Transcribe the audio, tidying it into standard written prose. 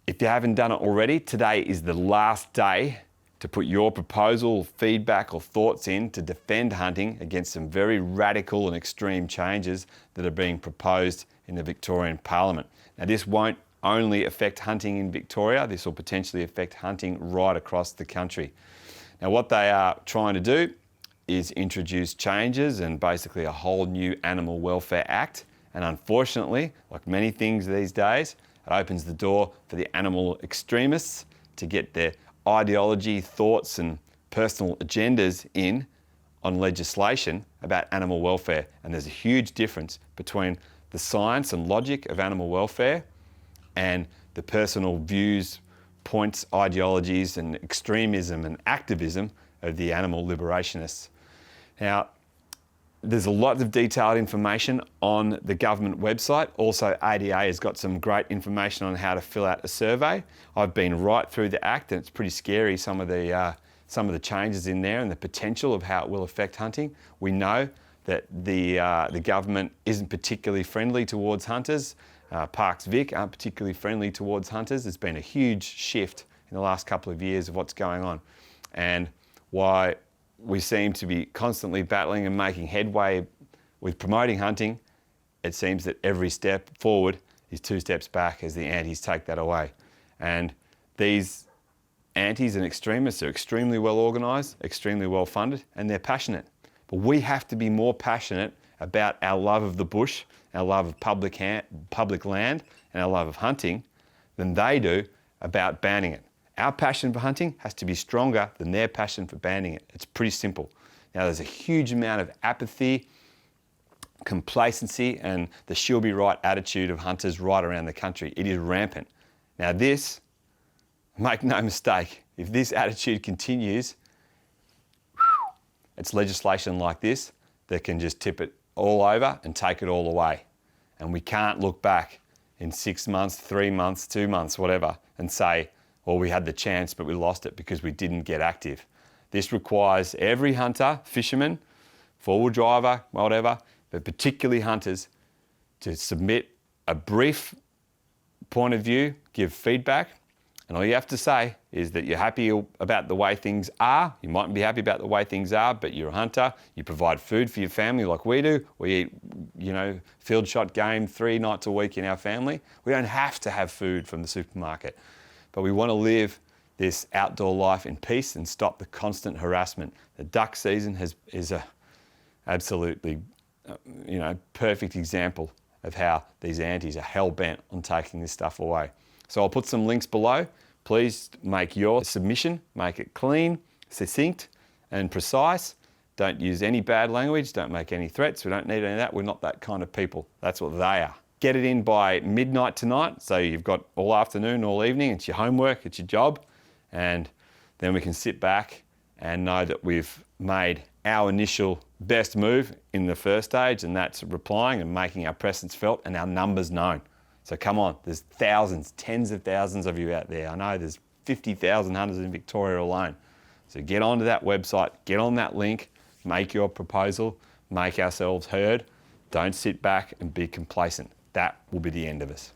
If you haven't done it already, today is the last day to put your proposal, feedback or thoughts in to defend hunting against some very radical and extreme changes that are being proposed in the Victorian Parliament. Now, this won't only affect hunting in Victoria, this will potentially affect hunting right across the country. Now, what they are trying to do is introduce changes and basically a whole new Animal Welfare Act. And unfortunately, like many things these days, it opens the door for the animal extremists to get their ideology, thoughts and personal agendas in on legislation about animal welfare. And there's a huge difference between the science and logic of animal welfare and the personal views, points, ideologies and extremism and activism of the animal liberationists. Now, there's a lot of detailed information on the government website. Also, ADA has got some great information on how to fill out a survey. I've been right through the Act and it's pretty scary, some of the changes in there and the potential of how it will affect hunting. We know that the government isn't particularly friendly towards hunters. Parks Vic aren't particularly friendly towards hunters. There's been a huge shift in the last couple of years of what's going on, and why we seem to be constantly battling and making headway with promoting hunting. It seems that every step forward is 2 steps back as the antis take that away. And these antis and extremists are extremely well organised, extremely well funded, and they're passionate. But we have to be more passionate about our love of the bush, our love of public land, and our love of hunting than they do about banning it. Our passion for hunting has to be stronger than their passion for banning it. It's pretty simple. Now, there's a huge amount of apathy, complacency, and the she'll be right attitude of hunters right around the country. It is rampant. Now this, make no mistake, if this attitude continues, it's legislation like this that can just tip it all over and take it all away. And we can't look back in 6 months, 3 months, 2 months, whatever, and say, well, we had the chance, but we lost it because we didn't get active. This requires every hunter, fisherman, four-wheel driver, whatever, but particularly hunters, to submit a brief point of view, give feedback, and all you have to say is that you're happy about the way things are. You mightn't be happy about the way things are, but you're a hunter, you provide food for your family like we do. We eat, field shot game 3 nights a week in our family. We don't have to have food from the supermarket. But we want to live this outdoor life in peace and stop the constant harassment. The duck season is a absolutely, perfect example of how these antis are hell-bent on taking this stuff away. So I'll put some links below. Please make your submission, make it clean, succinct and precise. Don't use any bad language, don't make any threats. We don't need any of that. We're not that kind of people. That's what they are. Get it in by midnight tonight, so you've got all afternoon, all evening. It's your homework, it's your job, and then we can sit back and know that we've made our initial best move in the first stage, and that's replying and making our presence felt and our numbers known. So come on, there's thousands, tens of thousands of you out there. I know there's 50,000 hunters in Victoria alone. So get onto that website, get on that link, make your proposal, make ourselves heard. Don't sit back and be complacent. That will be the end of us.